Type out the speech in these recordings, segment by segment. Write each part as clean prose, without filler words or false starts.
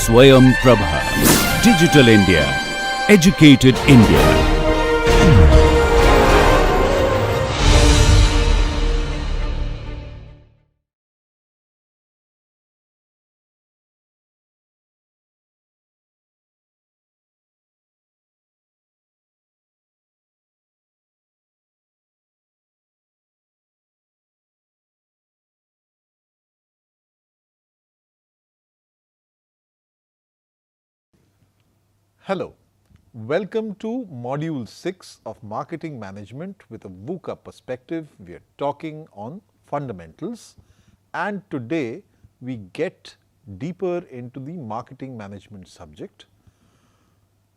Swayam Prabha. Digital India. Educated India. Hello, welcome to Module 6 of Marketing Management with a VUCA perspective. We are talking on fundamentals, and today we get deeper into the marketing management subject.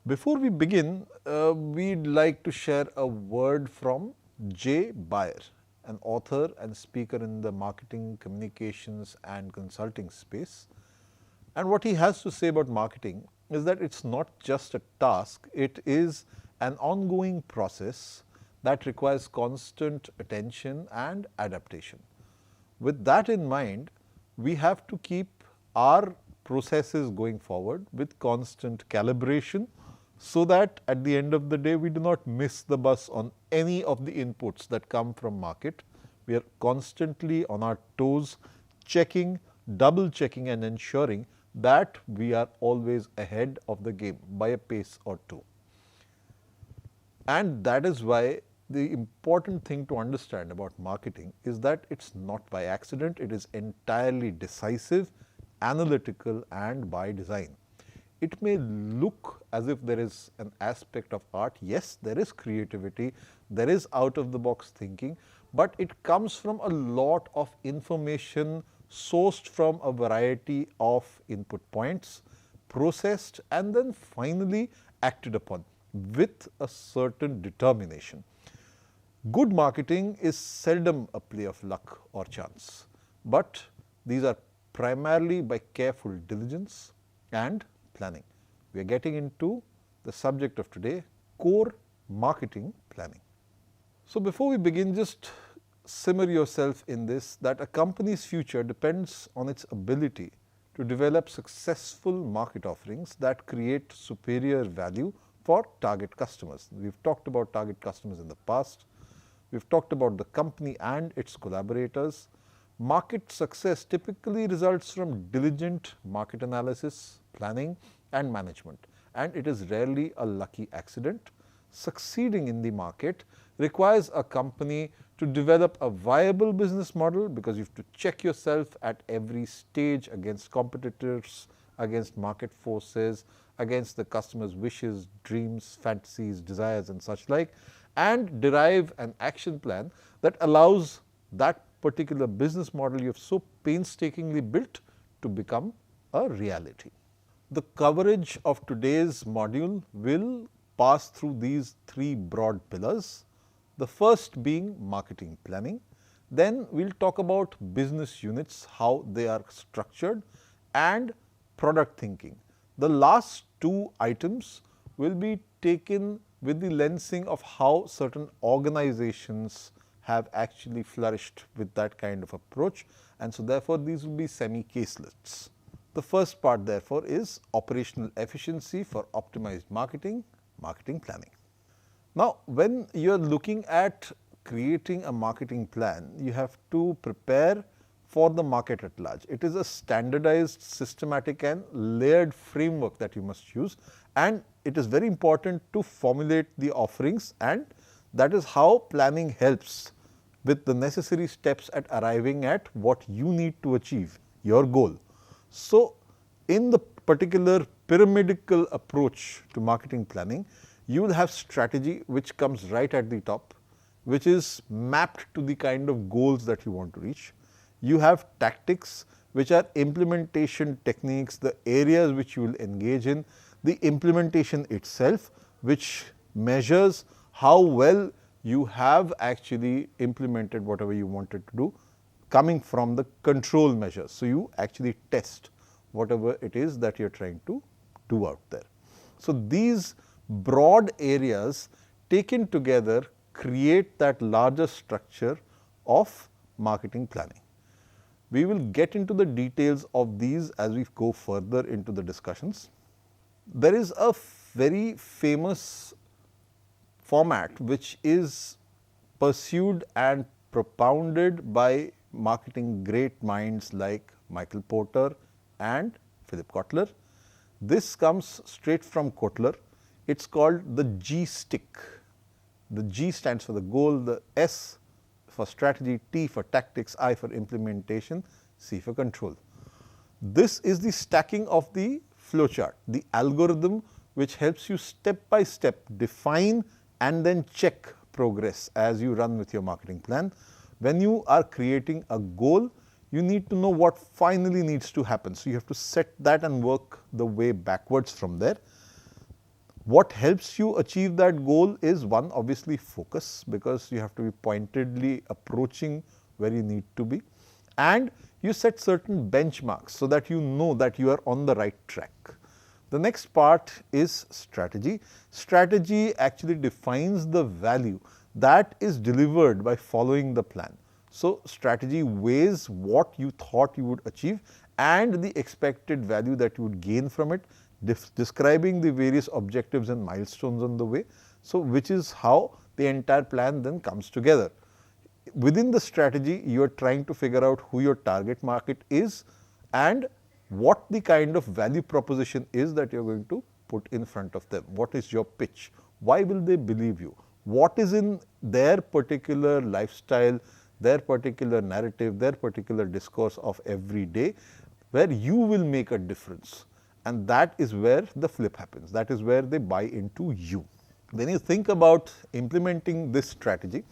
Before we begin, we'd like to share a word from Jay Bayer, an author and speaker in the marketing, communications and consulting space. And what he has to say about marketing is that it's not just a task, it is an ongoing process that requires constant attention and adaptation. With that in mind, we have to keep our processes going forward with constant calibration so that at the end of the day we do not miss the bus on any of the inputs that come from market. We are constantly on our toes, checking, double checking and ensuring that we are always ahead of the game by a pace or two. And that is why the important thing to understand about marketing is that it's not by accident, it is entirely decisive, analytical and by design. It may look as if there is an aspect of art. Yes, there is creativity, there is out of the box thinking, but it comes from a lot of information sourced from a variety of input points, processed and then finally acted upon with a certain determination. Good marketing is seldom a play of luck or chance, but these are primarily by careful diligence and planning. We are getting into the subject of today, core marketing planning. So before we begin, just simmer yourself in this, that a company's future depends on its ability to develop successful market offerings that create superior value for target customers. We've talked about target customers in the past. We've talked about the company and its collaborators. Market success typically results from diligent market analysis, planning and management, and it is rarely a lucky accident. Succeeding in the market requires a company to develop a viable business model, because you have to check yourself at every stage against competitors, against market forces, against the customer's wishes, dreams, fantasies, desires and such like, and derive an action plan that allows that particular business model you have so painstakingly built to become a reality. The coverage of today's module will pass through these three broad pillars. The first being marketing planning. Then we will talk about business units, how they are structured, and product thinking. The last two items will be taken with the lensing of how certain organizations have actually flourished with that kind of approach, and so therefore these will be semi-case lists. The first part therefore is operational efficiency for optimized marketing, marketing planning. Now, when you are looking at creating a marketing plan, you have to prepare for the market at large. It is a standardized, systematic and layered framework that you must use, and it is very important to formulate the offerings, and that is how planning helps with the necessary steps at arriving at what you need to achieve, your goal. So, in the particular pyramidal approach to marketing planning, you will have strategy which comes right at the top, which is mapped to the kind of goals that you want to reach. You have tactics, which are implementation techniques, the areas which you will engage in, the implementation itself, which measures how well you have actually implemented whatever you wanted to do, coming from the control measures. So, you actually test whatever it is that you are trying to do out there. So, these broad areas taken together create that larger structure of marketing planning. We will get into the details of these as we go further into the discussions. There is a very famous format which is pursued and propounded by marketing great minds like Michael Porter and Philip Kotler. This comes straight from Kotler. It's called the G stick. The G stands for the goal, the S for strategy, T for tactics, I for implementation, C for control. This is the stacking of the flowchart, the algorithm which helps you step by step define and then check progress as you run with your marketing plan. When you are creating a goal, you need to know what finally needs to happen. So, you have to set that and work the way backwards from there. What helps you achieve that goal is one, obviously focus, because you have to be pointedly approaching where you need to be, and you set certain benchmarks so that you know that you are on the right track. The next part is strategy. Strategy actually defines the value that is delivered by following the plan. So, strategy weighs what you thought you would achieve and the expected value that you would gain from it, describing the various objectives and milestones on the way. So, which is how the entire plan then comes together. Within the strategy, you are trying to figure out who your target market is and what the kind of value proposition is that you are going to put in front of them. What is your pitch? Why will they believe you? What is in their particular lifestyle, their particular narrative, their particular discourse of every day, where you will make a difference? And that is where the flip happens. That is where they buy into you. When you think about implementing this strategy,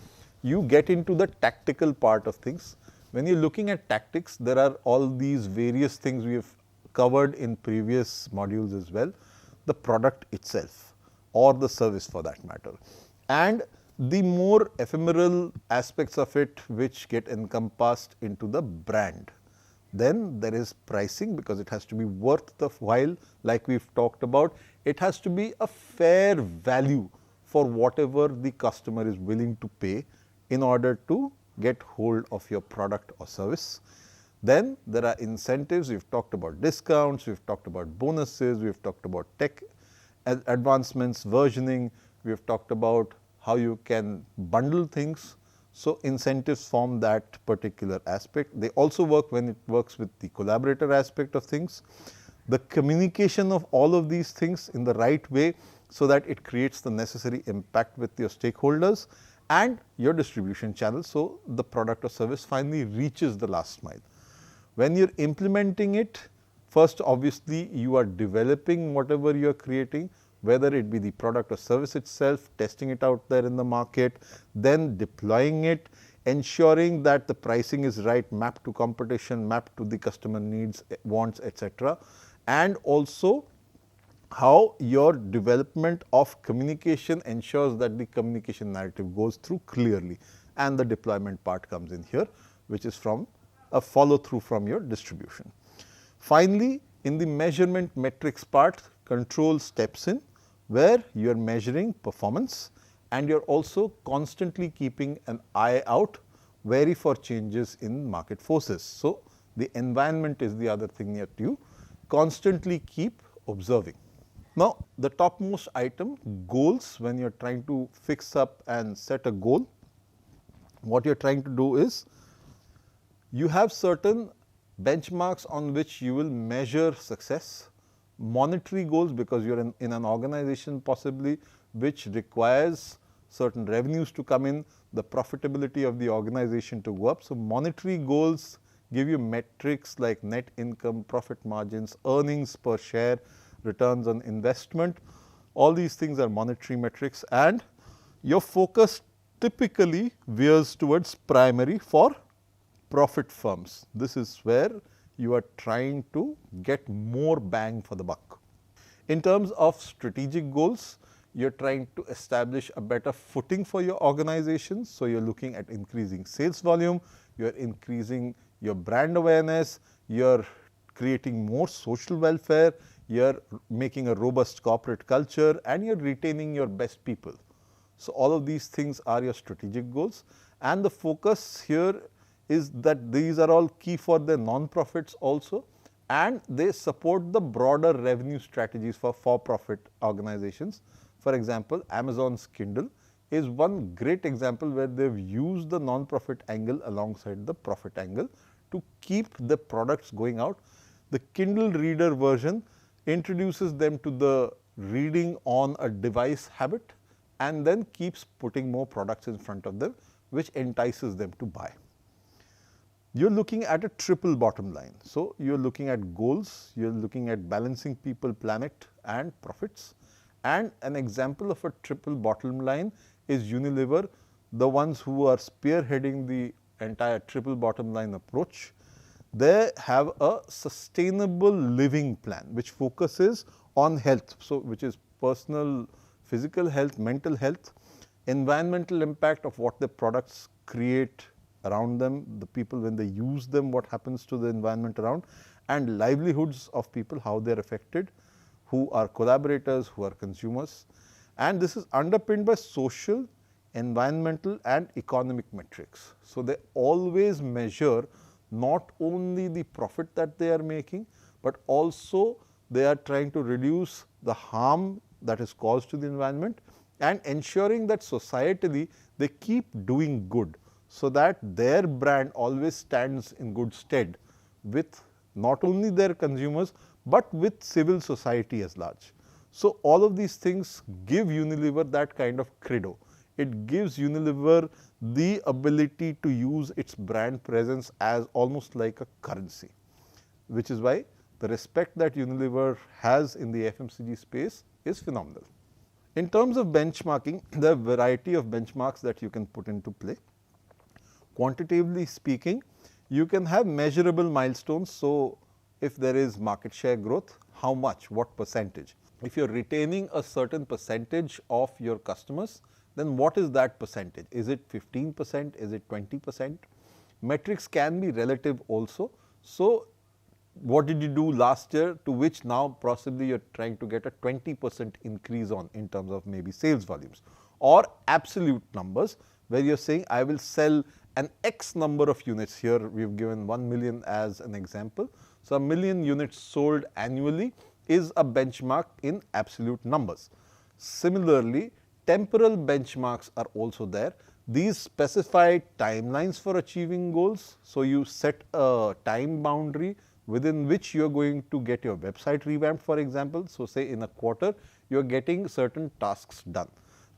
you get into the tactical part of things. When you're looking at tactics, there are all these various things we have covered in previous modules as well. The product itself or the service for that matter, and the more ephemeral aspects of it which get encompassed into the brand. Then there is pricing, because it has to be worth the while, like we've talked about. It has to be a fair value for whatever the customer is willing to pay in order to get hold of your product or service. Then there are incentives. We've talked about discounts, we've talked about bonuses, we've talked about tech advancements, versioning, we've talked about how you can bundle things. So, incentives form that particular aspect. They also work when it works with the collaborator aspect of things. The communication of all of these things in the right way, so that it creates the necessary impact with your stakeholders and your distribution channel. So, the product or service finally reaches the last mile. When you are implementing it, first obviously you are developing whatever you are creating, whether it be the product or service itself, testing it out there in the market, then deploying it, ensuring that the pricing is right, mapped to competition, mapped to the customer needs, wants, etc. And also how your development of communication ensures that the communication narrative goes through clearly, and the deployment part comes in here, which is from a follow through from your distribution. Finally, in the measurement metrics part, control steps in, where you are measuring performance and you are also constantly keeping an eye out, wary for changes in market forces. So, the environment is the other thing that you constantly keep observing. Now, the topmost item, goals. When you are trying to fix up and set a goal, what you are trying to do is, you have certain benchmarks on which you will measure success. Monetary goals, because you are in an organization possibly which requires certain revenues to come in, the profitability of the organization to go up. So, monetary goals give you metrics like net income, profit margins, earnings per share, returns on investment. All these things are monetary metrics, and your focus typically veers towards primary for profit firms. This is where you are trying to get more bang for the buck. In terms of strategic goals, you are trying to establish a better footing for your organization. So, you are looking at increasing sales volume, you are increasing your brand awareness, you are creating more social welfare, you are making a robust corporate culture, and you are retaining your best people. So, all of these things are your strategic goals, and the focus here is that these are all key for their non-profits also, and they support the broader revenue strategies for for-profit organizations. For example, Amazon's Kindle is one great example where they've used the non-profit angle alongside the profit angle to keep the products going out. The Kindle reader version introduces them to the reading on a device habit and then keeps putting more products in front of them, which entices them to buy. You're looking at a triple bottom line. So, you're looking at goals, you're looking at balancing people, planet and profits. And an example of a triple bottom line is Unilever, the ones who are spearheading the entire triple bottom line approach. They have a sustainable living plan which focuses on health, so which is personal, physical health, mental health, environmental impact of what the products create around them, the people when they use them, what happens to the environment around, and livelihoods of people, how they are affected, who are collaborators, who are consumers. And this is underpinned by social, environmental and economic metrics. So, they always measure not only the profit that they are making, but also they are trying to reduce the harm that is caused to the environment and ensuring that societally they keep doing good, so that their brand always stands in good stead with not only their consumers, but with civil society as large. So, all of these things give Unilever that kind of credo. It gives Unilever the ability to use its brand presence as almost like a currency, which is why the respect that Unilever has in the FMCG space is phenomenal. In terms of benchmarking, there are a variety of benchmarks that you can put into play. Quantitatively speaking, you can have measurable milestones. So, if there is market share growth, how much, what percentage? If you are retaining a certain percentage of your customers, then what is that percentage? Is it 15%? Is it 20%? Metrics can be relative also. So, what did you do last year to which now possibly you are trying to get a 20% increase on in terms of maybe sales volumes, or absolute numbers where you are saying I will sell an X number of units. Here we have given 1 million as an example. So, a million units sold annually is a benchmark in absolute numbers. Similarly, temporal benchmarks are also there. These specify timelines for achieving goals. So, you set a time boundary within which you are going to get your website revamped, for example. So, say in a quarter you are getting certain tasks done.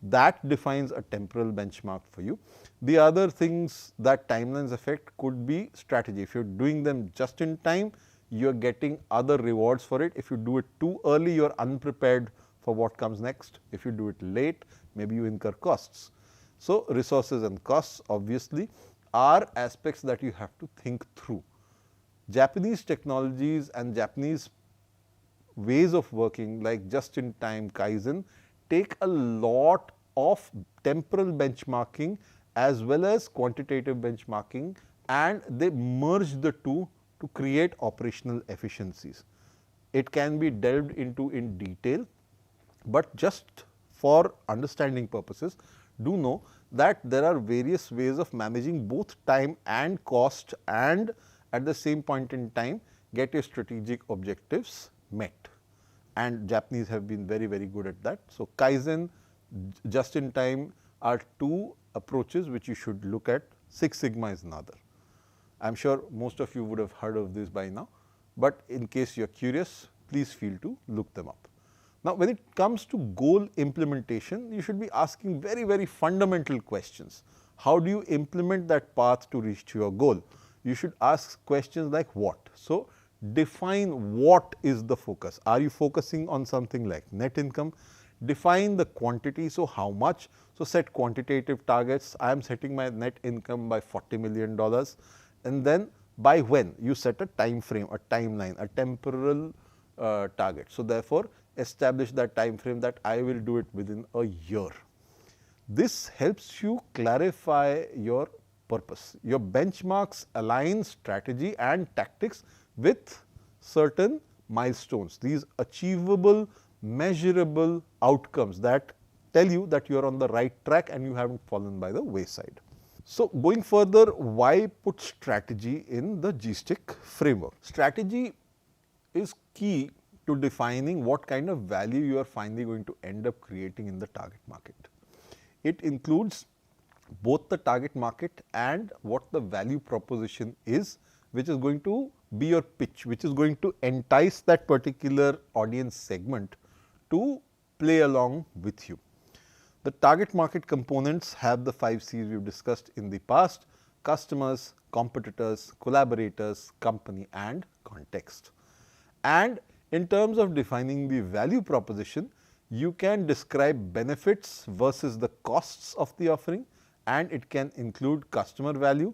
That defines a temporal benchmark for you. The other things that timelines affect could be strategy. If you are doing them just in time, you are getting other rewards for it. If you do it too early, you are unprepared for what comes next. If you do it late, maybe you incur costs. So, resources and costs obviously are aspects that you have to think through. Japanese technologies and Japanese ways of working like just in time Kaizen take a lot of temporal benchmarking as well as quantitative benchmarking, and they merge the two to create operational efficiencies. It can be delved into in detail, but just for understanding purposes, do know that there are various ways of managing both time and cost, and at the same point in time get your strategic objectives met, and Japanese have been very, very good at that. So, Kaizen, just in time are two approaches which you should look at. Six Sigma is another. I am sure most of you would have heard of this by now, but in case you are curious, please feel to look them up. Now, when it comes to goal implementation, you should be asking very, very fundamental questions. How do you implement that path to reach to your goal? You should ask questions like what. So, define what is the focus. Are you focusing on something like net income? Define the quantity. So, how much? So, set quantitative targets. I am setting my net income by $40 million, and then by when? You set a time frame, a timeline, a temporal target. So, therefore, establish that time frame that I will do it within a year. This helps you clarify your purpose. Your benchmarks align strategy and tactics with certain milestones, these achievable, measurable outcomes that tell you that you are on the right track and you haven't fallen by the wayside. So, going further, why put strategy in the G-Stick framework? Strategy is key to defining what kind of value you are finally going to end up creating in the target market. It includes both the target market and what the value proposition is, which is going to be your pitch, which is going to entice that particular audience segment to play along with you. The target market components have the 5 C's we have discussed in the past: customers, competitors, collaborators, company and context. And in terms of defining the value proposition, you can describe benefits versus the costs of the offering, and it can include customer value,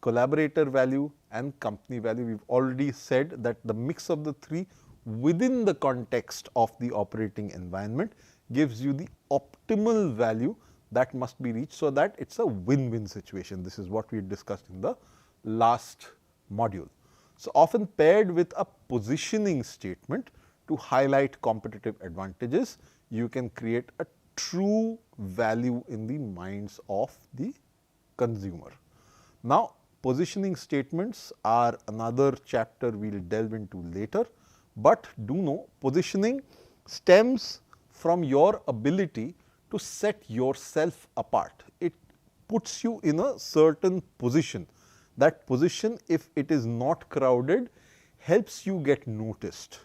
collaborator value and company value. We have already said that the mix of the three within the context of the operating environment gives you the optimal value that must be reached, so that it is a win-win situation. This is what we discussed in the last module. So, often paired with a positioning statement to highlight competitive advantages, you can create a true value in the minds of the consumer. Now, positioning statements are another chapter we will delve into later, but do know positioning stems from your ability to set yourself apart. It puts you in a certain position. That position, if it is not crowded, helps you get noticed.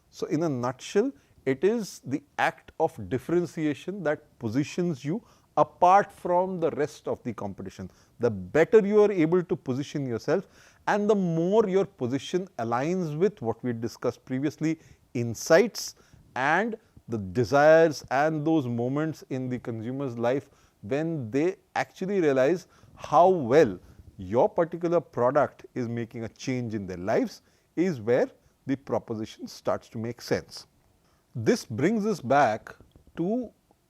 So, in a nutshell, it is the act of differentiation that positions you apart from the rest of the competition. The better you are able to position yourself and the more your position aligns with what we discussed previously, insights and the desires and those moments in the consumer's life when they actually realize how well your particular product is making a change in their lives, is where the proposition starts to make sense. This brings us back to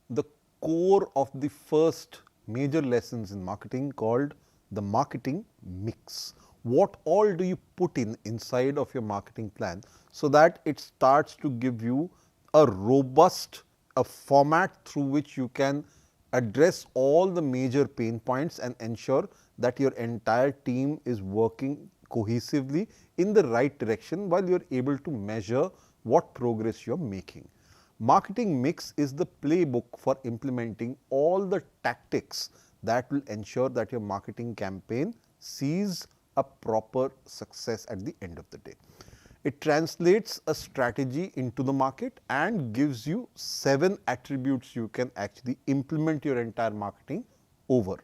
the core of the first major lessons in marketing, called the marketing mix. What all do you put in inside of your marketing plan, so that it starts to give you a robust format through which you can address all the major pain points and ensure that your entire team is working cohesively in the right direction, while you are able to measure what progress you are making. Marketing mix is the playbook for implementing all the tactics that will ensure that your marketing campaign sees a proper success at the end of the day. It translates a strategy into the market and gives you 7 attributes you can actually implement your entire marketing over.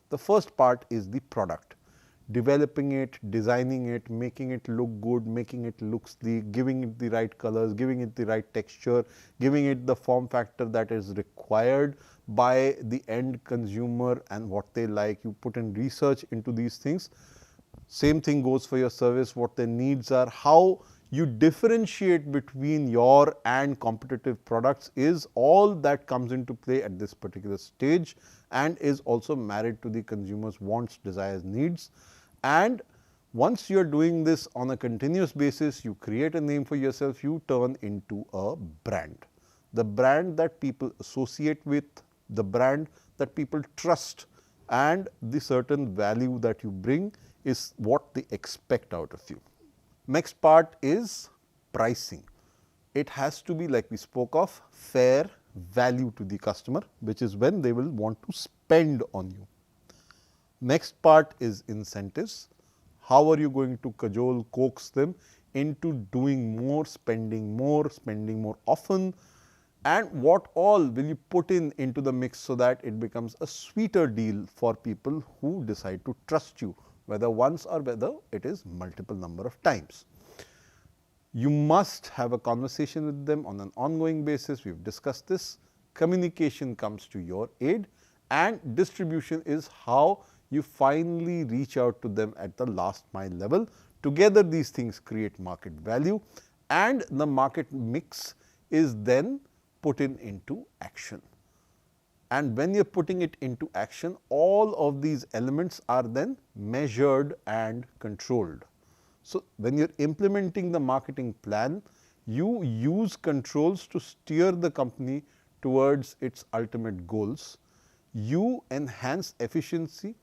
The first part is the product. Developing it, designing it, making it look good, making it look sleek, giving it the right colors, giving it the right texture, giving it the form factor that is required by the end consumer and what they like. You put in research into these things. Same thing goes for your service, what their needs are. How you differentiate between your and competitive products is all that comes into play at this particular stage, and is also married to the consumer's wants, desires, needs. And once you are doing this on a continuous basis, you create a name for yourself, you turn into a brand. The brand that people associate with, the brand that people trust, and the certain value that you bring is what they expect out of you. Next part is pricing. It has to be, like we spoke of, fair value to the customer, which is when they will want to spend on you. Next part is incentives. How are you going to cajole, coax them into doing more, spending more often, and what all will you put into the mix so that it becomes a sweeter deal for people who decide to trust you, whether once or whether it is multiple number of times. You must have a conversation with them on an ongoing basis. We have discussed this. Communication comes to your aid, and distribution is how you finally reach out to them at the last mile level. Together these things create market value, and the market mix is then put into action. And when you are putting it into action, all of these elements are then measured and controlled. So, when you are implementing the marketing plan, you use controls to steer the company towards its ultimate goals. You enhance efficiency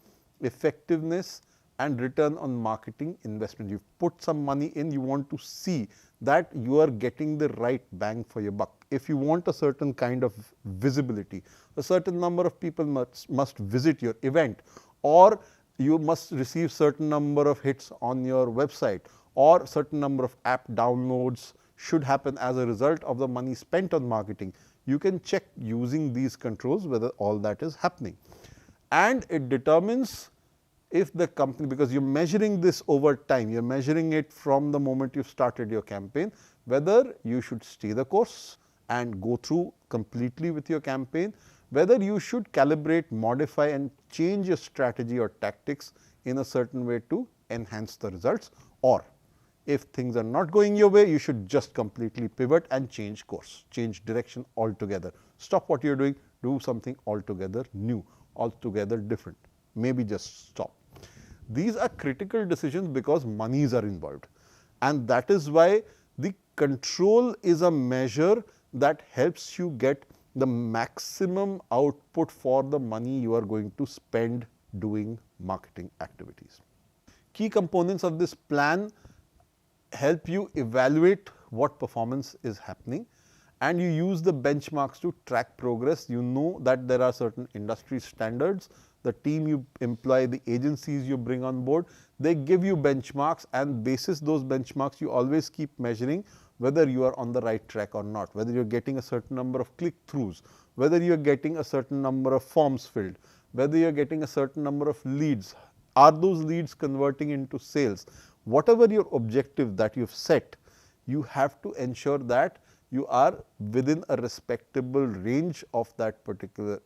effectiveness and return on marketing investment. You've put some money in, you want to see that you are getting the right bang for your buck. If you want a certain kind of visibility, a certain number of people must visit your event, or you must receive certain number of hits on your website, or certain number of app downloads should happen as a result of the money spent on marketing. You can check using these controls whether all that is happening. And it determines if the company, because you are measuring this over time, you are measuring it from the moment you started your campaign, whether you should stay the course and go through completely with your campaign, whether you should calibrate, modify and change your strategy or tactics in a certain way to enhance the results, or if things are not going your way, you should just completely pivot and change course, change direction altogether. Stop what you are doing, do something altogether new, altogether different, maybe just stop. These are critical decisions because monies are involved, and that is why the control is a measure that helps you get the maximum output for the money you are going to spend doing marketing activities. Key components of this plan help you evaluate what performance is happening, and you use the benchmarks to track progress. You know that there are certain industry standards, the team you employ, the agencies you bring on board, they give you benchmarks, and basis those benchmarks you always keep measuring whether you are on the right track or not, whether you are getting a certain number of click-throughs, whether you are getting a certain number of forms filled, whether you are getting a certain number of leads, are those leads converting into sales. Whatever your objective that you have set, you have to ensure that you are within a respectable range of that particular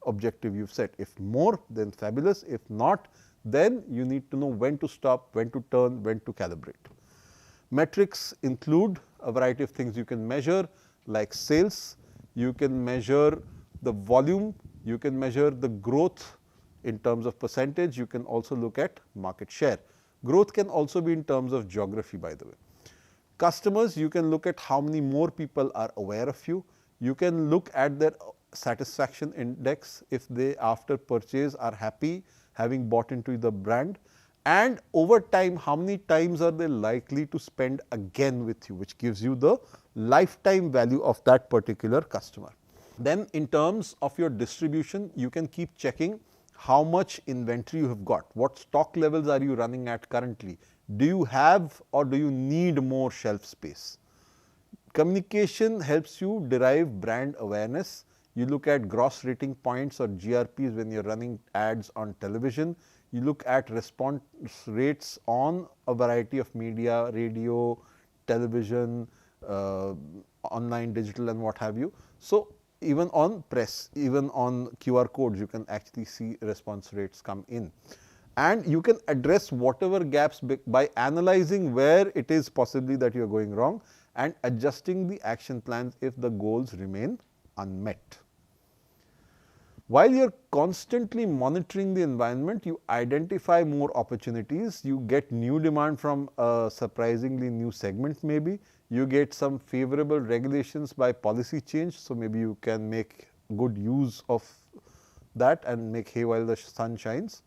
objective you have set. If more, then fabulous. If not, then you need to know when to stop, when to turn, when to calibrate. Metrics include a variety of things you can measure, like sales, you can measure the volume, you can measure the growth in terms of percentage, you can also look at market share. Growth can also be in terms of geography, by the way. Customers, you can look at how many more people are aware of you. You can look at their satisfaction index, if they after purchase are happy having bought into the brand, and over time how many times are they likely to spend again with you, which gives you the lifetime value of that particular customer. Then in terms of your distribution, you can keep checking how much inventory you have got, what stock levels are you running at currently, do you have or do you need more shelf space. Communication helps you derive brand awareness. You look at gross rating points or GRPs when you are running ads on television. You look at response rates on a variety of media, radio, television, online, digital and what have you. So, even on press, even on QR codes, you can actually see response rates come in. And you can address whatever gaps by analyzing where it is possibly that you are going wrong and adjusting the action plans if the goals remain unmet. While you are constantly monitoring the environment, you identify more opportunities, you get new demand from a surprisingly new segment maybe, you get some favorable regulations by policy change. So, maybe you can make good use of that and make hay while the sun shines.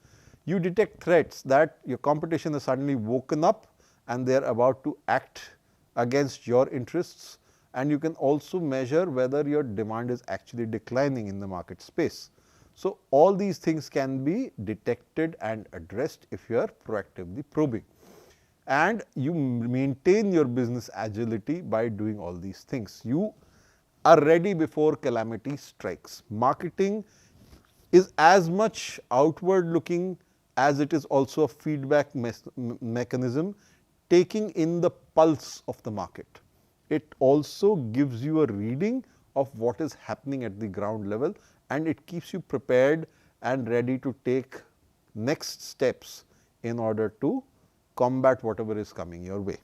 You detect threats that your competition has suddenly woken up and they are about to act against your interests, and you can also measure whether your demand is actually declining in the market space. So, all these things can be detected and addressed if you are proactively probing, and you maintain your business agility by doing all these things. You are ready before calamity strikes. Marketing is as much outward looking as it is also a feedback mechanism, taking in the pulse of the market. It also gives you a reading of what is happening at the ground level, and it keeps you prepared and ready to take next steps in order to combat whatever is coming your way.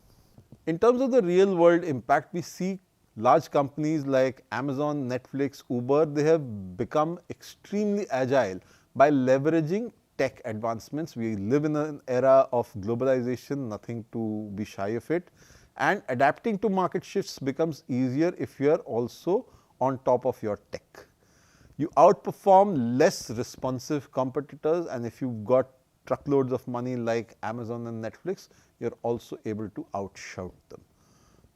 In terms of the real world impact, we see large companies like Amazon, Netflix, Uber, they have become extremely agile by leveraging tech advancements. We live in an era of globalization, nothing to be shy of it, and adapting to market shifts becomes easier if you are also on top of your tech. You outperform less responsive competitors, and if you have got truckloads of money like Amazon and Netflix, you are also able to outshout them.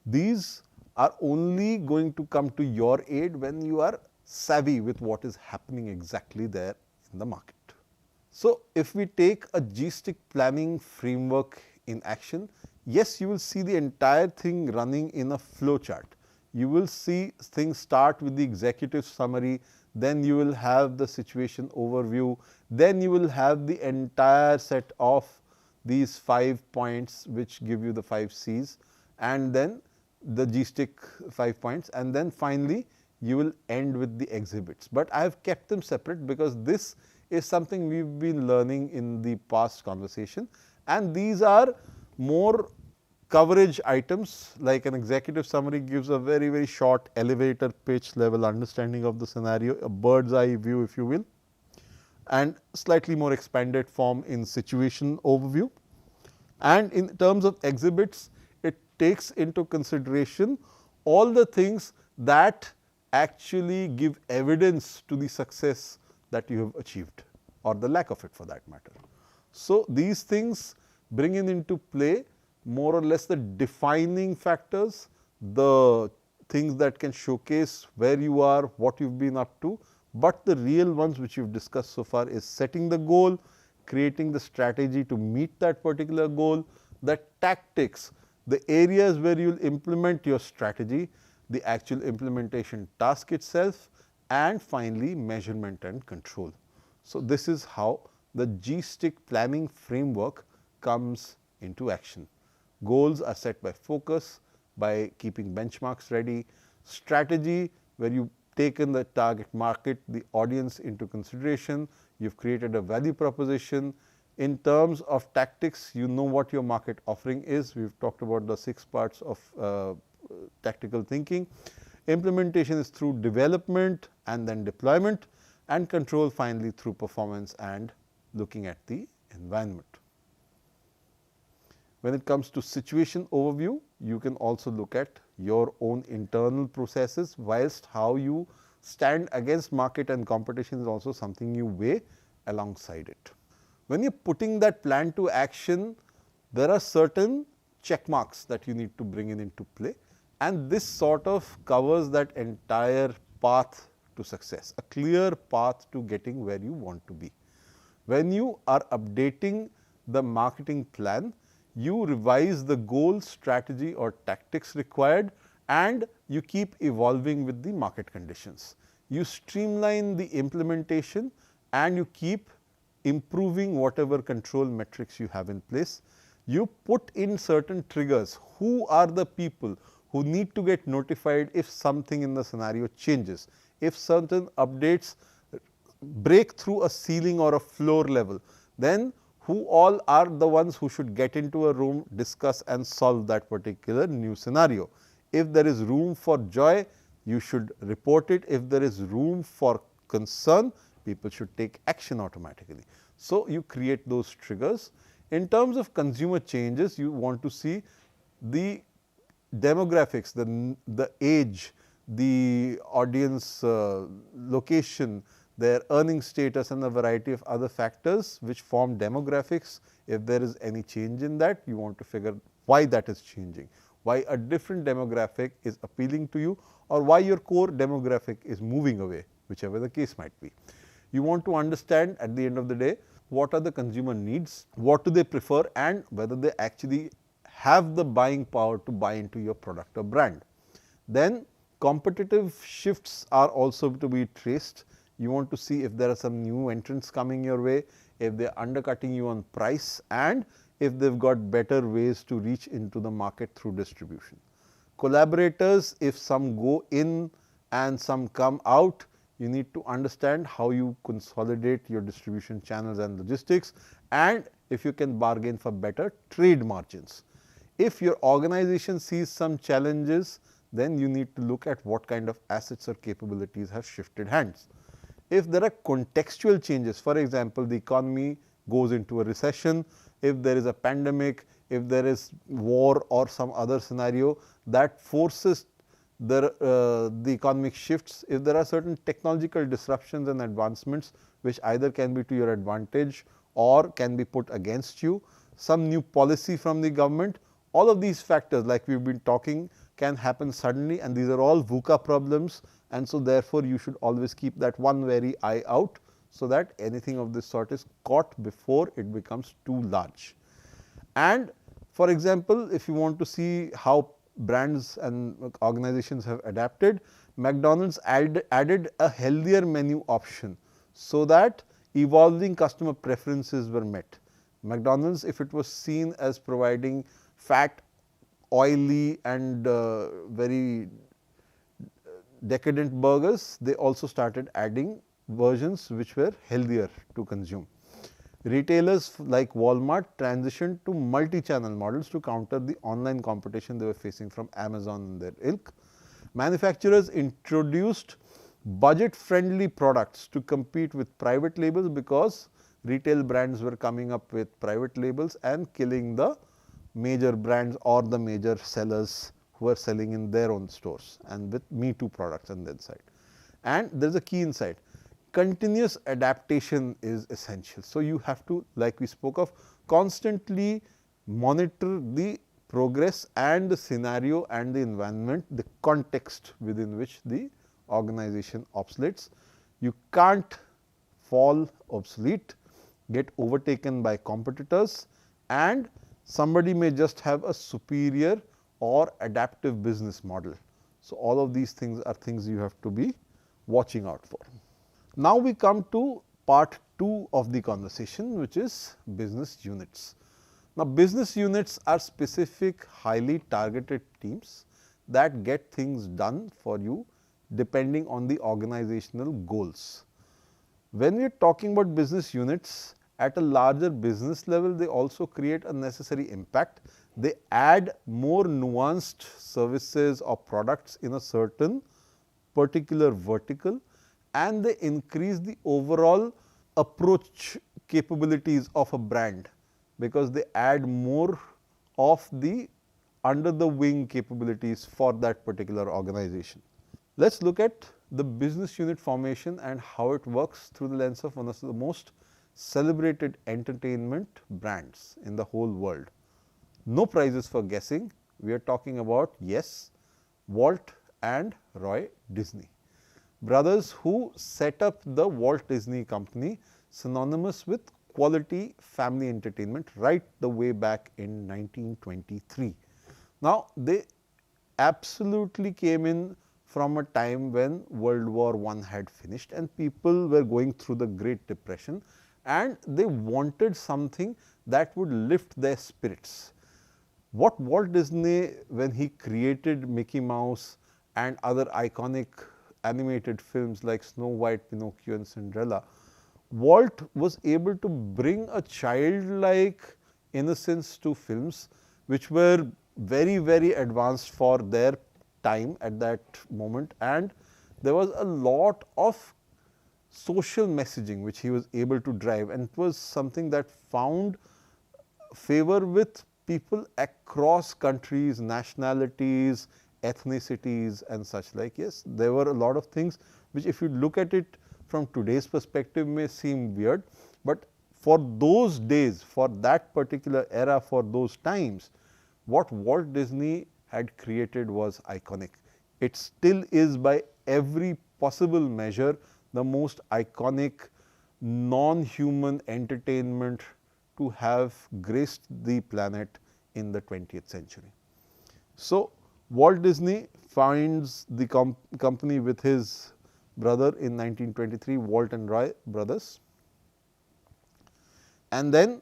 These are only going to come to your aid when you are savvy with what is happening exactly there in the market. So, if we take a G-stick planning framework in action, yes, you will see the entire thing running in a flow chart. You will see things start with the executive summary, then you will have the situation overview, then you will have the entire set of these 5 points which give you the 5 C's, and then the G-stick 5 points, and then finally you will end with the exhibits. But I have kept them separate because this is something we have been learning in the past conversation, and these are more coverage items. Like an executive summary gives a very short elevator pitch level understanding of the scenario, a bird's eye view if you will, and slightly more expanded form in situation overview. And in terms of exhibits, it takes into consideration all the things that actually give evidence to the success that you have achieved, or the lack of it for that matter. So, these things bring into play more or less the defining factors, the things that can showcase where you are, what you have been up to, but the real ones which we have discussed so far is setting the goal, creating the strategy to meet that particular goal, the tactics, the areas where you will implement your strategy, the actual implementation task itself, and finally measurement and control. So, this is how the G-stick planning framework comes into action. Goals are set by focus, by keeping benchmarks ready, strategy where you taken the target market, the audience into consideration, you have created a value proposition. In terms of tactics, you know what your market offering is. We have talked about the 6 parts of tactical thinking. Implementation is through development and then deployment, and control finally through performance and looking at the environment. When it comes to situation overview, you can also look at your own internal processes, whilst how you stand against market and competition is also something you weigh alongside it. When you are putting that plan to action, there are certain check marks that you need to bring into play, and this sort of covers that entire path to success, a clear path to getting where you want to be. When you are updating the marketing plan, you revise the goal, strategy or tactics required, and you keep evolving with the market conditions. You streamline the implementation and you keep improving whatever control metrics you have in place. You put in certain triggers. Who are the people who need to get notified if something in the scenario changes, if certain updates break through a ceiling or a floor level, then who all are the ones who should get into a room, discuss and solve that particular new scenario. If there is room for joy, you should report it. If there is room for concern, people should take action automatically. So, you create those triggers. In terms of consumer changes, you want to see the demographics, the age, the audience location, their earning status and a variety of other factors which form demographics. If there is any change in that, you want to figure why that is changing, why a different demographic is appealing to you, or why your core demographic is moving away, whichever the case might be. You want to understand at the end of the day what are the consumer needs, what do they prefer, and whether they actually have the buying power to buy into your product or brand. Then competitive shifts are also to be traced. You want to see if there are some new entrants coming your way, if they are undercutting you on price, and if they have got better ways to reach into the market through distribution. Collaborators, if some go in and some come out, you need to understand how you consolidate your distribution channels and logistics, and if you can bargain for better trade margins. If your organization sees some challenges, then you need to look at what kind of assets or capabilities have shifted hands. If there are contextual changes, for example, the economy goes into a recession, if there is a pandemic, if there is war or some other scenario that forces the economic shifts, if there are certain technological disruptions and advancements which either can be to your advantage or can be put against you, some new policy from the government. All of these factors, like we've been talking, can happen suddenly, and these are all VUCA problems, and so therefore you should always keep that one wary eye out, so that anything of this sort is caught before it becomes too large. And for example, if you want to see how brands and organizations have adapted, McDonald's added a healthier menu option, so that evolving customer preferences were met. McDonald's, if it was seen as providing fat, oily and very decadent burgers, they also started adding versions which were healthier to consume. Retailers like Walmart transitioned to multi-channel models to counter the online competition they were facing from Amazon and their ilk. Manufacturers introduced budget-friendly products to compete with private labels, because retail brands were coming up with private labels and killing the major brands or the major sellers who are selling in their own stores and with Me Too products on their side. And there is a key insight: continuous adaptation is essential. So, you have to, like we spoke of, constantly monitor the progress and the scenario and the environment, the context within which the organization oscillates. You can't fall obsolete, get overtaken by competitors, and somebody may just have a superior or adaptive business model. So, all of these things are things you have to be watching out for. Now, we come to part 2 of the conversation, which is business units. Now, business units are specific, highly targeted teams that get things done for you depending on the organizational goals. When we are talking about business units at a larger business level, they also create a necessary impact. They add more nuanced services or products in a certain particular vertical, and they increase the overall approach capabilities of a brand, because they add more of the under the wing capabilities for that particular organization. Let us look at the business unit formation and how it works through the lens of one of the most celebrated entertainment brands in the whole world. No prizes for guessing, we are talking about, yes, Walt and Roy Disney, brothers who set up the Walt Disney Company, synonymous with quality family entertainment, right the way back in 1923. Now, they absolutely came in from a time when World War I had finished and people were going through the Great Depression, and they wanted something that would lift their spirits. What Walt Disney, when he created Mickey Mouse and other iconic animated films like Snow White, Pinocchio and Cinderella, Walt was able to bring a childlike innocence to films which were very, very advanced for their time at that moment, and there was a lot of social messaging which he was able to drive, and it was something that found favor with people across countries, nationalities, ethnicities and such like. Yes, there were a lot of things which, if you look at it from today's perspective, may seem weird, but for those days, for that particular era, for those times, what Walt Disney had created was iconic. It still is, by every possible measure, the most iconic non-human entertainment to have graced the planet in the 20th century. So, Walt Disney founds the company with his brother in 1923, Walt and Roy brothers, and then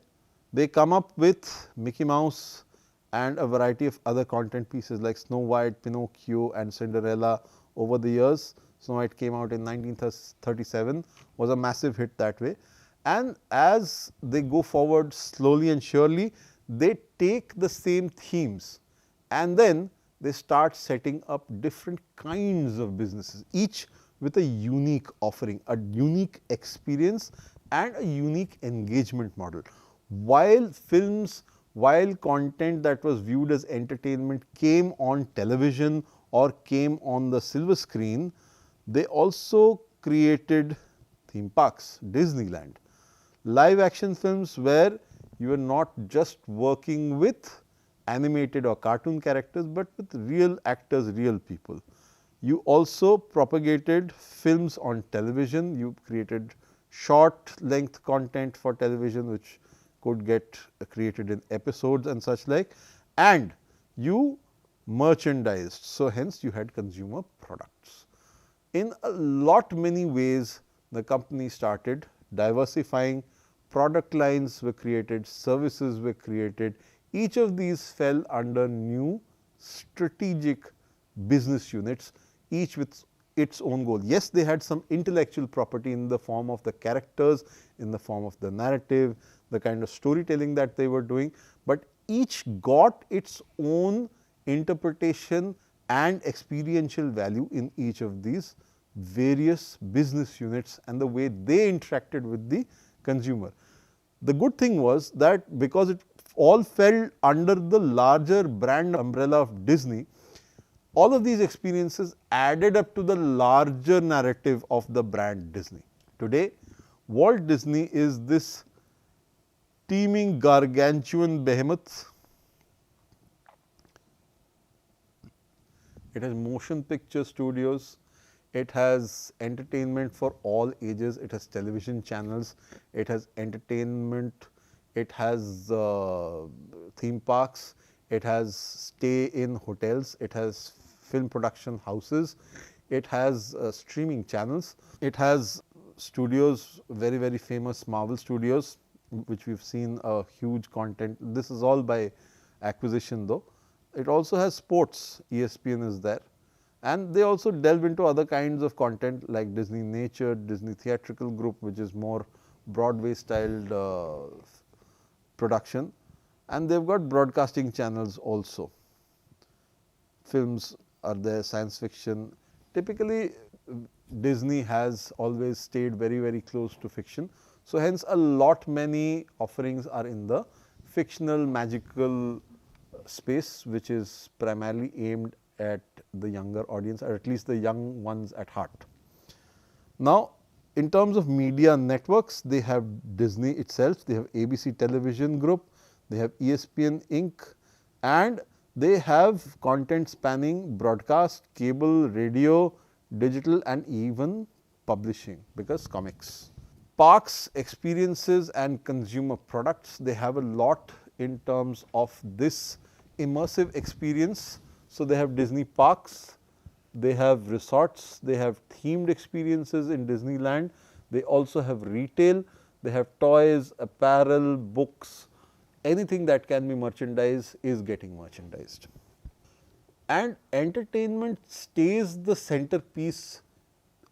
they come up with Mickey Mouse and a variety of other content pieces like Snow White, Pinocchio and Cinderella over the years. Snow White came out in 1937, was a massive hit that way, and as they go forward slowly and surely, they take the same themes and then they start setting up different kinds of businesses, each with a unique offering, a unique experience and a unique engagement model. While films, while content that was viewed as entertainment came on television or came on the silver screen, they also created theme parks, Disneyland. live action films where you are not just working with animated or cartoon characters, but with real actors, real people. You also propagated films on television, you created short length content for television which could get created in episodes and such like, and you merchandised. So, hence you had consumer products. In a lot many ways, the company started diversifying, product lines were created, services were created. Each of these fell under new strategic business units, each with its own goal. Yes, they had some intellectual property in the form of the characters, in the form of the narrative, the kind of storytelling that they were doing, but each got its own interpretation and experiential value in each of these various business units and the way they interacted with the consumer. The good thing was that because it all fell under the larger brand umbrella of Disney, all of these experiences added up to the larger narrative of the brand Disney. Today, Walt Disney is this teeming gargantuan behemoth. It has motion picture studios, it has entertainment for all ages, it has television channels, it has entertainment, it has theme parks, it has stay in hotels, it has film production houses, it has streaming channels, it has studios, very famous Marvel studios, which we have seen a huge content. This is all by acquisition though. It also has sports, ESPN is there, and they also delve into other kinds of content like Disney Nature, Disney Theatrical Group, which is more Broadway styled production, and they have got broadcasting channels also. Films are there, science fiction. Typically, Disney has always stayed very close to fiction. So, hence a lot many offerings are in the fictional magical space, which is primarily aimed at the younger audience, or at least the young ones at heart. Now, in terms of media networks, they have Disney itself, they have ABC Television Group, they have ESPN Inc., and they have content spanning broadcast, cable, radio, digital, and even publishing, because comics. Parks, experiences and consumer products, they have a lot in terms of this immersive experience. So, they have Disney parks, they have resorts, they have themed experiences in Disneyland, they also have retail, they have toys, apparel, books, anything that can be merchandised is getting merchandised. And entertainment stays the centerpiece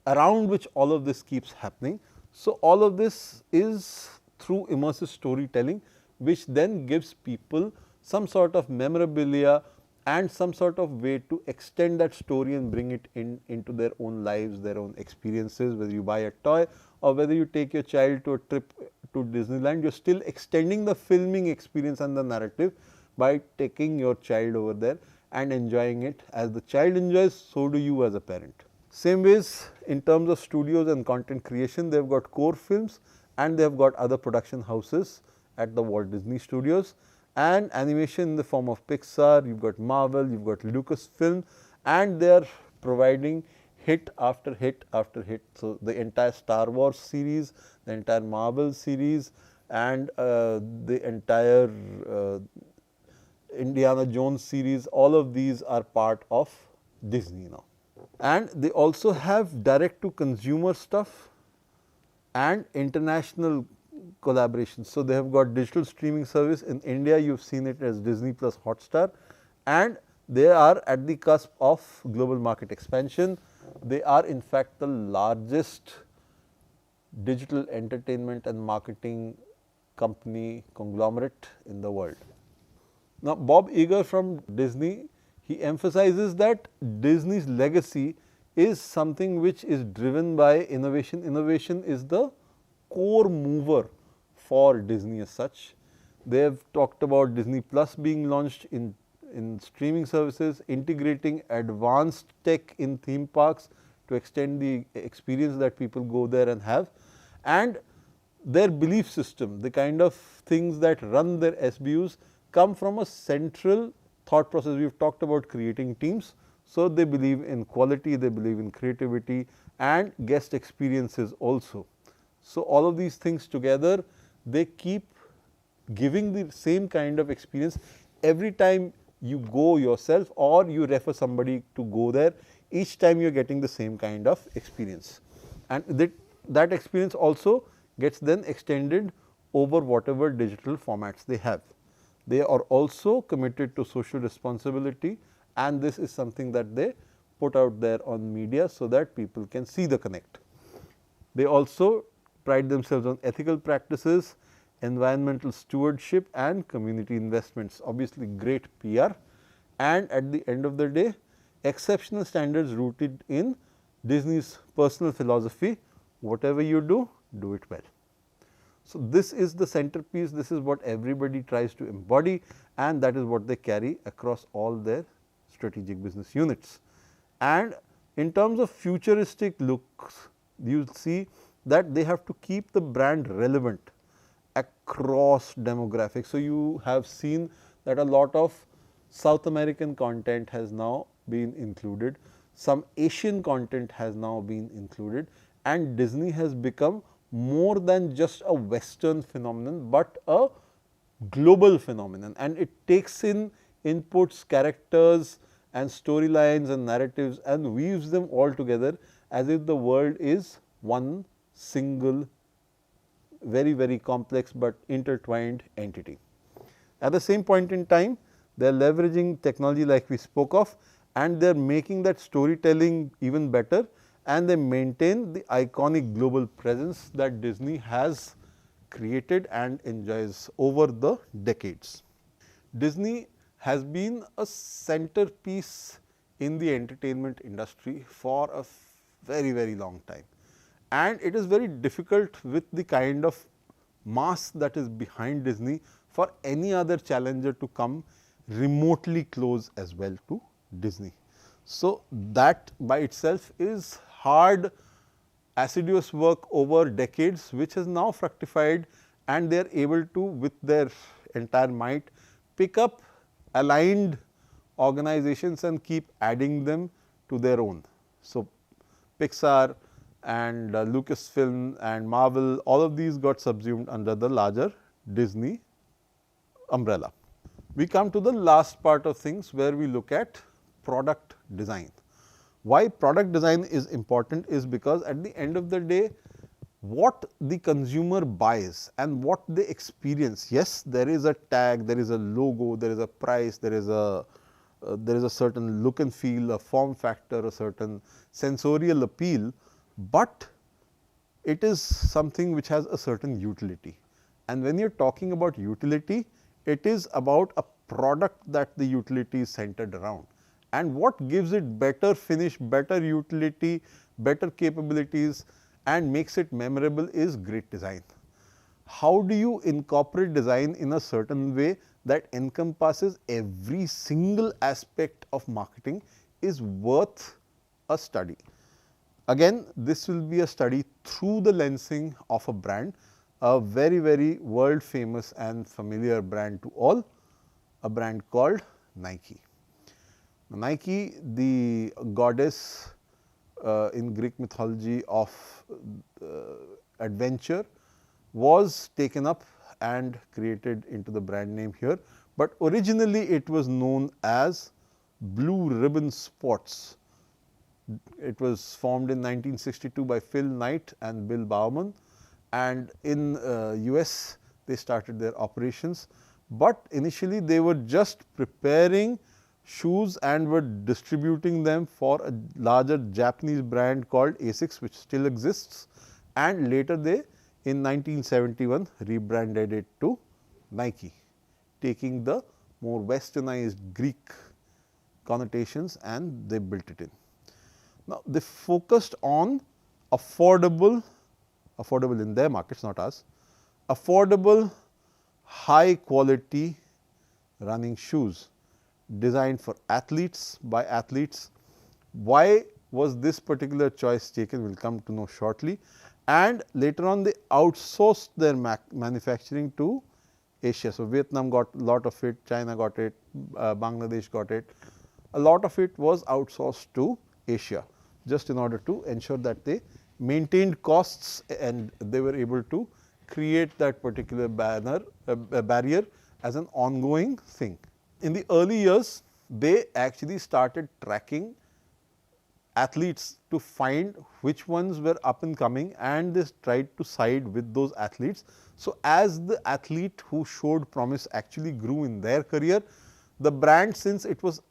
around which all of this keeps happening. So, all of this is through immersive storytelling, which then gives people some sort of memorabilia and some sort of way to extend that story and bring it into their own lives, their own experiences. Whether you buy a toy or whether you take your child to a trip to Disneyland, you are still extending the filming experience and the narrative by taking your child over there and enjoying it. As the child enjoys, so do you as a parent. Same ways in terms of studios and content creation, they have got core films and they have got other production houses at the Walt Disney Studios, and animation in the form of Pixar, you have got Marvel, you have got Lucasfilm, and they are providing hit after hit after hit. So, the entire Star Wars series, the entire Marvel series, and the entire Indiana Jones series, all of these are part of Disney now. And they also have direct to consumer stuff and international collaborations. So, they have got digital streaming service in India, you have seen it as Disney plus Hotstar, and they are at the cusp of global market expansion. They are in fact the largest digital entertainment and marketing company conglomerate in the world. Now, Bob Iger from Disney, he emphasizes that Disney's legacy is something which is driven by innovation. Innovation is the core mover for Disney as such. They have talked about Disney Plus being launched in streaming services, integrating advanced tech in theme parks to extend the experience that people go there and have. And their belief system, the kind of things that run their SBUs come from a central thought process. We have talked about creating teams. So, they believe in quality, they believe in creativity and guest experiences also. So, all of these things together, they keep giving the same kind of experience every time you go yourself or you refer somebody to go there. Each time you are getting the same kind of experience, and that experience also gets then extended over whatever digital formats they have. They are also committed to social responsibility, and this is something that they put out there on media so that people can see the connect. They also pride themselves on ethical practices, environmental stewardship and community investments, obviously great PR, and at the end of the day exceptional standards rooted in Disney's personal philosophy, whatever you do, do it well. So, this is the centerpiece, this is what everybody tries to embody, and that is what they carry across all their strategic business units. And in terms of futuristic looks, you will see that they have to keep the brand relevant across demographics. So, you have seen that a lot of South American content has now been included, some Asian content has now been included, and Disney has become more than just a Western phenomenon, but a global phenomenon, and it takes in inputs, characters and storylines and narratives and weaves them all together as if the world is one single very complex, but intertwined entity. At the same point in time, they are leveraging technology like we spoke of, and they are making that storytelling even better, and they maintain the iconic global presence that Disney has created and enjoys over the decades. Disney has been a centerpiece in the entertainment industry for a very long time, and it is very difficult with the kind of mass that is behind Disney for any other challenger to come remotely close as well to Disney. So, that by itself is hard, assiduous work over decades, which has now fructified, and they are able to, with their entire might, pick up aligned organizations and keep adding them to their own. So, Pixar and Lucasfilm and Marvel, all of these got subsumed under the larger Disney umbrella. We come to the last part of things where we look at product design. Why product design is important is because at the end of the day, what the consumer buys and what they experience, yes, there is a tag, there is a logo, there is a price, there is a certain look and feel, a form factor, a certain sensorial appeal, but it is something which has a certain utility. And when you are talking about utility, it is about a product that the utility is centered around, and what gives it better finish, better utility, better capabilities and makes it memorable is great design. How do you incorporate design in a certain way that encompasses every single aspect of marketing is worth a study. Again, this will be a study through the lensing of a brand, a very world famous and familiar brand to all, a brand called Nike. Nike, the goddess in Greek mythology of adventure, was taken up and created into the brand name here, but originally it was known as Blue Ribbon Sports. It was formed in 1962 by Phil Knight and Bill Bauman, and in US they started their operations, but initially they were just preparing shoes and were distributing them for a larger Japanese brand called Asics, which still exists, and later they in 1971 rebranded it to Nike, taking the more westernized Greek connotations and they built it in. Now, they focused on affordable in their markets, not us, affordable high quality running shoes designed for athletes by athletes. Why was this particular choice taken? We will come to know shortly. and later on they outsourced their manufacturing to Asia. So, Vietnam got a lot of it, China got it, Bangladesh got it. A lot of it was outsourced to Asia, just in order to ensure that they maintained costs and they were able to create that particular barrier as an ongoing thing. In the early years, they actually started tracking athletes to find which ones were up and coming, and they tried to side with those athletes. So, as the athlete who showed promise actually grew in their career, the brand, since it was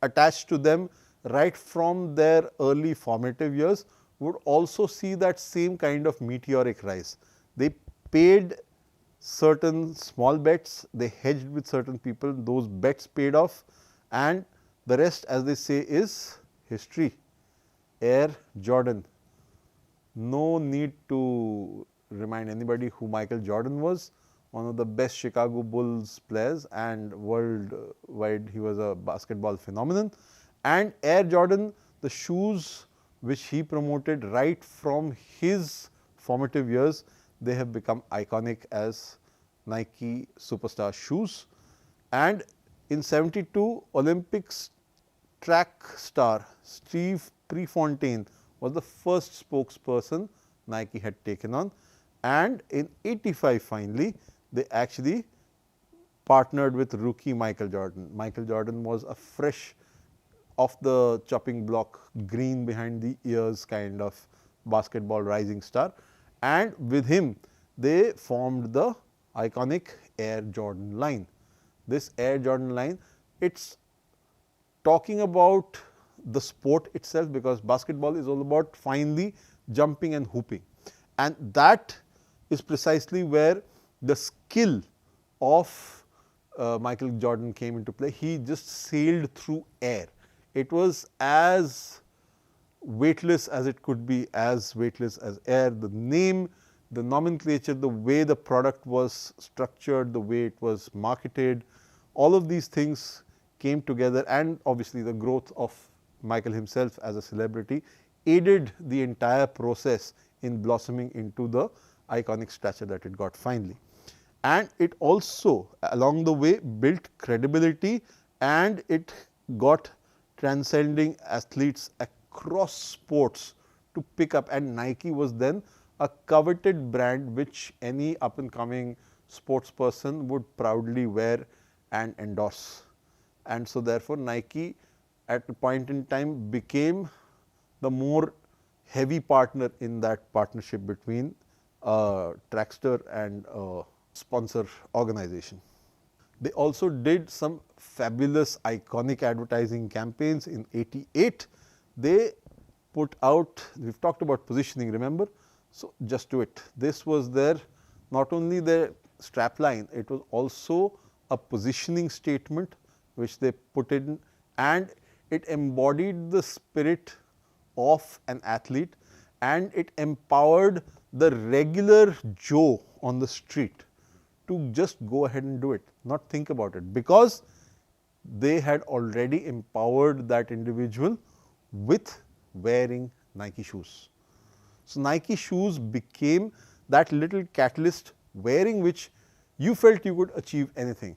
attached to them right from their early formative years, would also see that same kind of meteoric rise. They paid certain small bets, they hedged with certain people, those bets paid off, and the rest, as they say, is history. Air Jordan. No need to remind anybody who Michael Jordan was, one of the best Chicago Bulls players, and worldwide he was a basketball phenomenon. And Air Jordan, the shoes which he promoted right from his formative years, they have become iconic as Nike superstar shoes. And in 72, Olympics track star Steve Prefontaine was the first spokesperson Nike had taken on, and in 85 finally they actually partnered with rookie Michael Jordan. Michael Jordan was a fresh, off the chopping block, green behind the ears kind of basketball rising star, and with him they formed the iconic Air Jordan line. This Air Jordan line, it's talking about the sport itself, because basketball is all about finely jumping and hooping, and that is precisely where the skill of Michael Jordan came into play. He just sailed through air. It was as weightless as it could be, as weightless as air. The name, the nomenclature, the way the product was structured, the way it was marketed, all of these things came together, and obviously the growth of Michael himself as a celebrity aided the entire process in blossoming into the iconic stature that it got finally. And it also along the way built credibility, and it got transcending athletes across sports to pick up, and Nike was then a coveted brand which any up and coming sports person would proudly wear and endorse. And so therefore, Nike at a point in time became the more heavy partner in that partnership between trackster and sponsor organization. They also did some fabulous iconic advertising campaigns. In 88, they put out, we have talked about positioning, remember. So, just do it. This was their, not only their strap line, it was also a positioning statement which they put in, and it embodied the spirit of an athlete, and it empowered the regular Joe on the street to just go ahead and do it, not think about it, because they had already empowered that individual with wearing Nike shoes. So, Nike shoes became that little catalyst wearing which you felt you could achieve anything.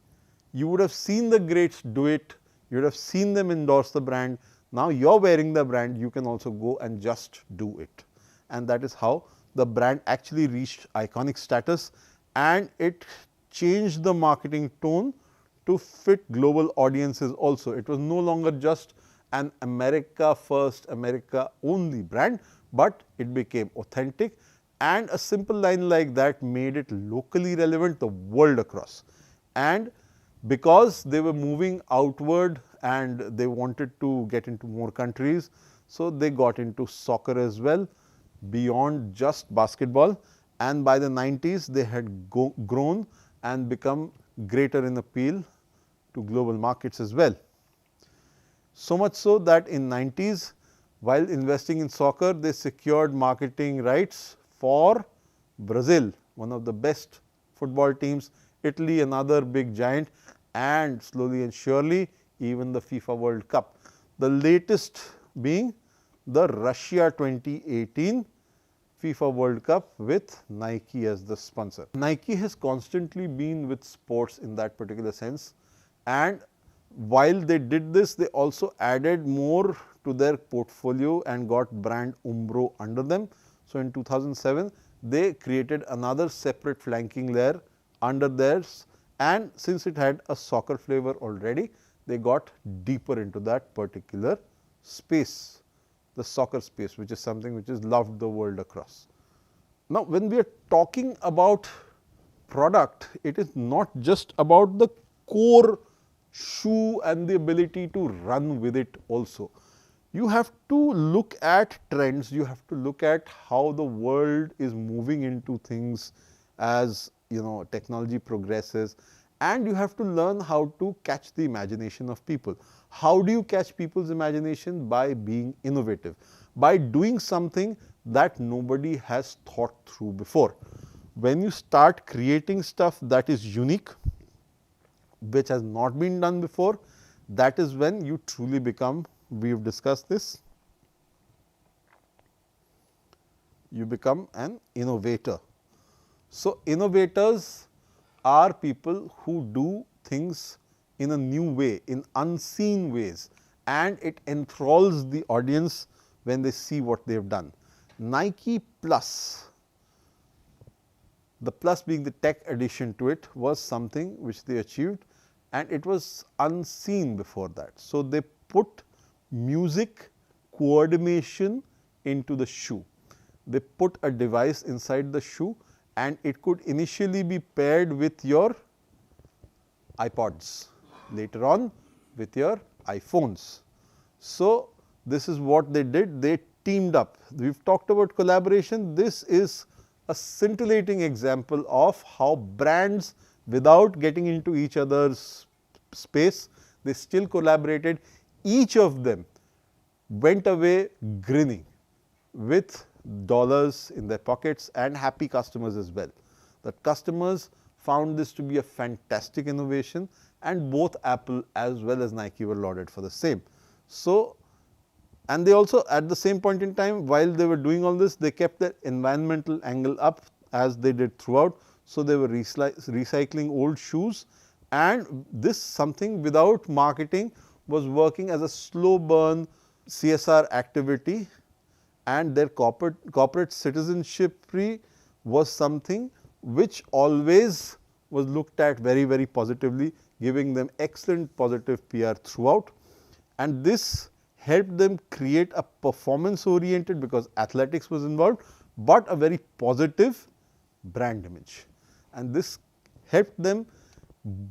You would have seen the greats do it, you would have seen them endorse the brand. Now, you are wearing the brand, you can also go and just do it. And that is how the brand actually reached iconic status, and it changed the marketing tone to fit global audiences also. It was no longer just an America first, America only brand, but it became authentic, and a simple line like that made it locally relevant the world across. And because they were moving outward and they wanted to get into more countries, so they got into soccer as well beyond just basketball, and by the 90s they had grown and become greater in appeal to global markets as well. So much so that in 90s, while investing in soccer, they secured marketing rights for Brazil, one of the best football teams, Italy, another big giant, and slowly and surely even the FIFA World Cup. The latest being the Russia 2018 FIFA World Cup with Nike as the sponsor. Nike has constantly been with sports in that particular sense, and while they did this, they also added more to their portfolio and got brand Umbro under them. So, in 2007, they created another separate flanking layer under theirs, and since it had a soccer flavor already, they got deeper into that particular space, the soccer space, which is something which is loved the world across. Now, when we are talking about product, it is not just about the core shoe and the ability to run with it also. You have to look at trends, you have to look at how the world is moving into things as technology progresses, and you have to learn how to catch the imagination of people. How do you catch people's imagination? By being innovative, by doing something that nobody has thought through before. When you start creating stuff that is unique, which has not been done before, that is when you truly become, we have discussed this, you become an innovator. So, innovators are people who do things in a new way, in unseen ways, and it enthralls the audience when they see what they have done. Nike Plus, the plus being the tech addition to it, was something which they achieved, and it was unseen before that. So, they put music coordination into the shoe. They put a device inside the shoe, and it could initially be paired with your iPods, later on with your iPhones. So, this is what they did, they teamed up. We have talked about collaboration. This is a scintillating example of how brands, without getting into each other's space, they still collaborated. Each of them went away grinning with dollars in their pockets and happy customers as well. The customers found this to be a fantastic innovation, and both Apple as well as Nike were lauded for the same. So, and they also at the same point in time, while they were doing all this, they kept their environmental angle up as they did throughout. So, they were recycling old shoes, and this something without marketing was working as a slow burn CSR activity, and their corporate citizenship was something which always was looked at very, very positively, giving them excellent positive PR throughout, and this helped them create a performance oriented, because athletics was involved, but a very positive brand image, and this helped them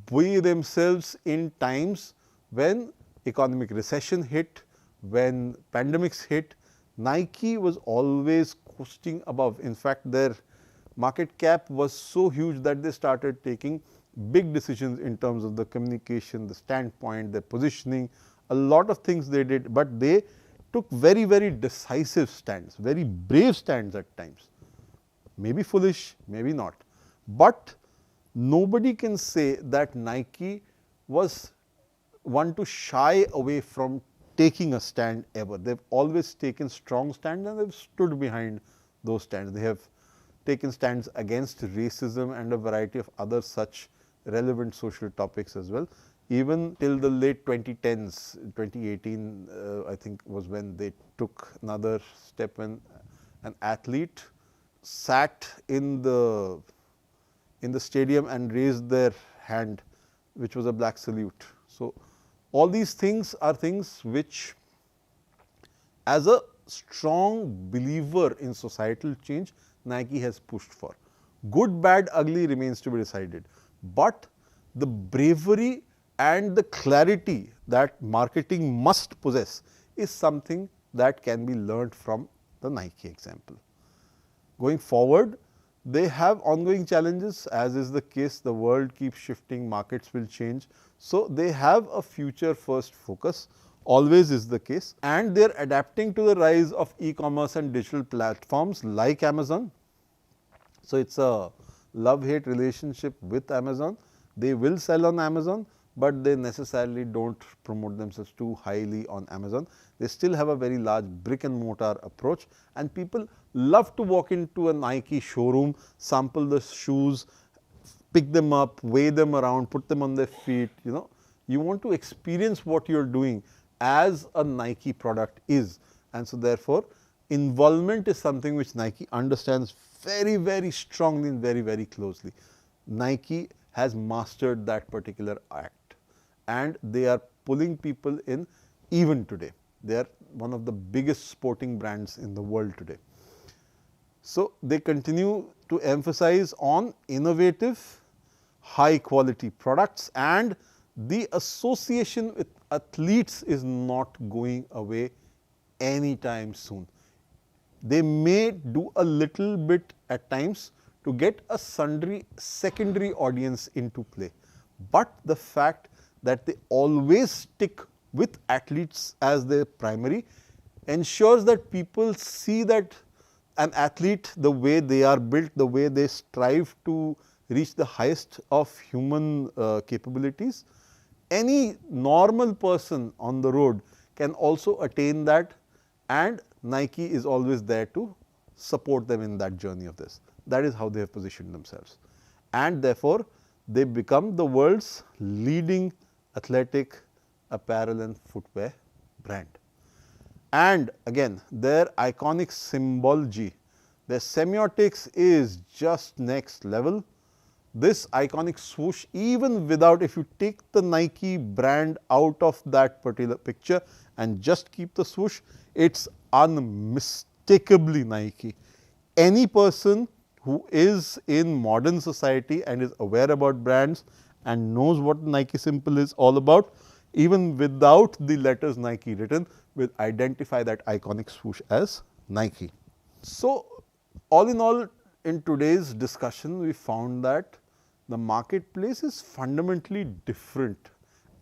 buoy themselves in times when economic recession hit, when pandemics hit. Nike was always coasting above. In fact, their market cap was so huge that they started taking big decisions in terms of the communication, the standpoint, their positioning, a lot of things they did, but they took very, very decisive stands, very brave stands at times, maybe foolish, maybe not, but nobody can say that Nike was one to shy away from taking a stand ever. They have always taken strong stands, and they have stood behind those stands. They have taken stands against racism and a variety of other such relevant social topics as well. Even till the late 2010s, 2018 I think was when they took another step, when an athlete sat in the stadium and raised their hand, which was a black salute. So, all these things are things which, as a strong believer in societal change, Nike has pushed for. Good, bad, ugly remains to be decided, but the bravery and the clarity that marketing must possess is something that can be learned from the Nike example. Going forward, they have ongoing challenges, as is the case. The world keeps shifting, markets will change. So, they have a future first focus, always is the case, and they are adapting to the rise of e-commerce and digital platforms like Amazon. So, it is a love-hate relationship with Amazon. They will sell on Amazon, but they necessarily do not promote themselves too highly on Amazon. They still have a very large brick and mortar approach, and people love to walk into a Nike showroom, sample the shoes, pick them up, weigh them around, put them on their feet. You want to experience what you are doing as a Nike product is, and so therefore, involvement is something which Nike understands very, very strongly and very, very closely. Nike has mastered that particular act, and they are pulling people in even today. They are one of the biggest sporting brands in the world today. So, they continue to emphasize on innovative, high quality products, and the association with athletes is not going away anytime soon. They may do a little bit at times to get a sundry secondary audience into play, but the fact that they always stick with athletes as their primary ensures that people see that an athlete, the way they are built, the way they strive to reach the highest of human capabilities, any normal person on the road can also attain that, and Nike is always there to support them in that journey of this. That is how they have positioned themselves, and therefore, they become the world's leading athletic apparel and footwear brand. And again, their iconic symbology, their semiotics is just next level. This iconic swoosh, even without, if you take the Nike brand out of that particular picture and just keep the swoosh, it's unmistakably Nike. Any person who is in modern society and is aware about brands and knows what Nike symbol is all about, even without the letters Nike written, will identify that iconic swoosh as Nike. So, all in all, in today's discussion, we found that the marketplace is fundamentally different,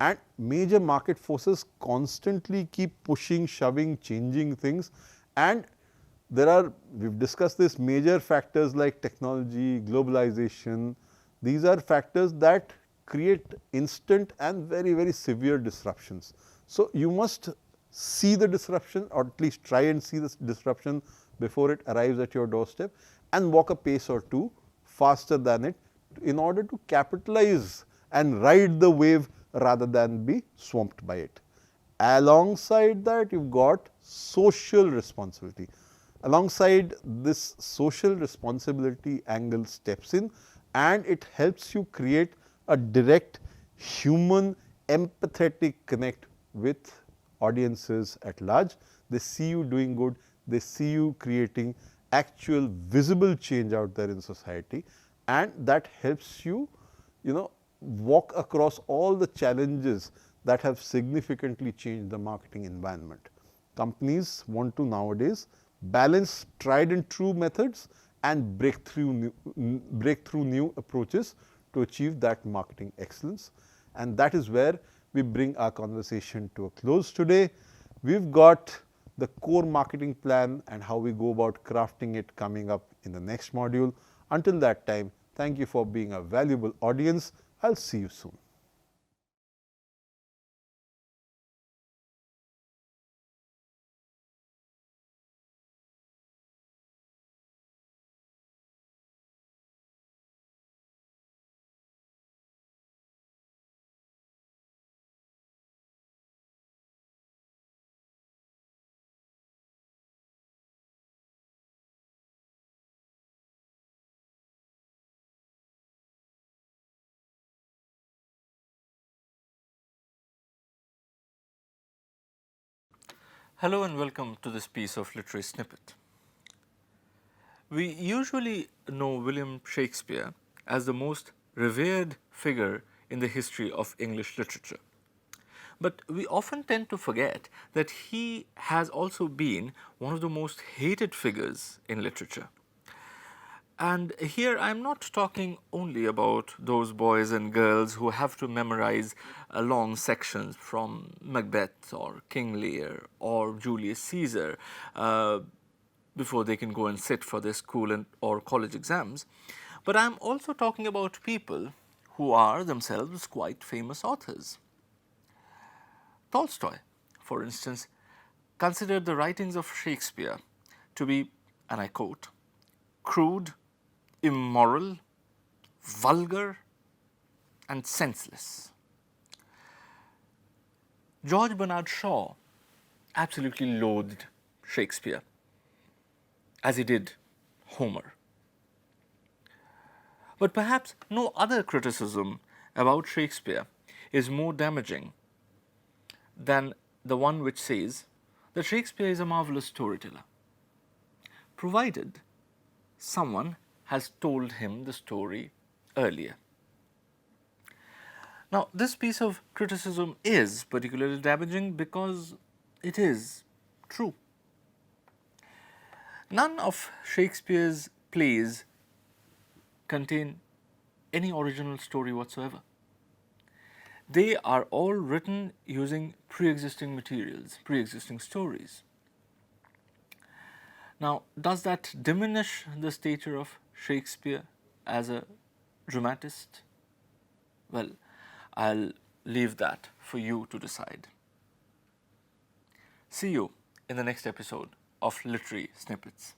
and major market forces constantly keep pushing, shoving, changing things, and there are, we have discussed this, major factors like technology, globalization. These are factors that create instant and very, very severe disruptions. So, you must see the disruption, or at least try and see this disruption before it arrives at your doorstep, and walk a pace or two faster than it in order to capitalize and ride the wave rather than be swamped by it. Alongside that, you have got social responsibility. Alongside this social responsibility angle steps in, and it helps you create a direct human empathetic connect with audiences at large. They see you doing good, they see you creating actual visible change out there in society, and that helps you, walk across all the challenges that have significantly changed the marketing environment. Companies want to nowadays balance tried and true methods and break through new approaches to achieve that marketing excellence, and that is where we bring our conversation to a close today. We have got the core marketing plan and how we go about crafting it coming up in the next module. Until that time, thank you for being a valuable audience. I will see you soon. Hello and welcome to this piece of literary snippet. We usually know William Shakespeare as the most revered figure in the history of English literature. But we often tend to forget that he has also been one of the most hated figures in literature. And here I am not talking only about those boys and girls who have to memorize long sections from Macbeth or King Lear or Julius Caesar before they can go and sit for their school or college exams. But I am also talking about people who are themselves quite famous authors. Tolstoy, for instance, considered the writings of Shakespeare to be, and I quote, crude, immoral, vulgar, and senseless. George Bernard Shaw absolutely loathed Shakespeare, as he did Homer. But perhaps no other criticism about Shakespeare is more damaging than the one which says that Shakespeare is a marvelous storyteller, provided someone has told him the story earlier. Now, this piece of criticism is particularly damaging because it is true. None of Shakespeare's plays contain any original story whatsoever. They are all written using pre-existing materials, pre-existing stories. Now, does that diminish the stature of Shakespeare as a dramatist? Well, I'll leave that for you to decide. See you in the next episode of Literary Snippets.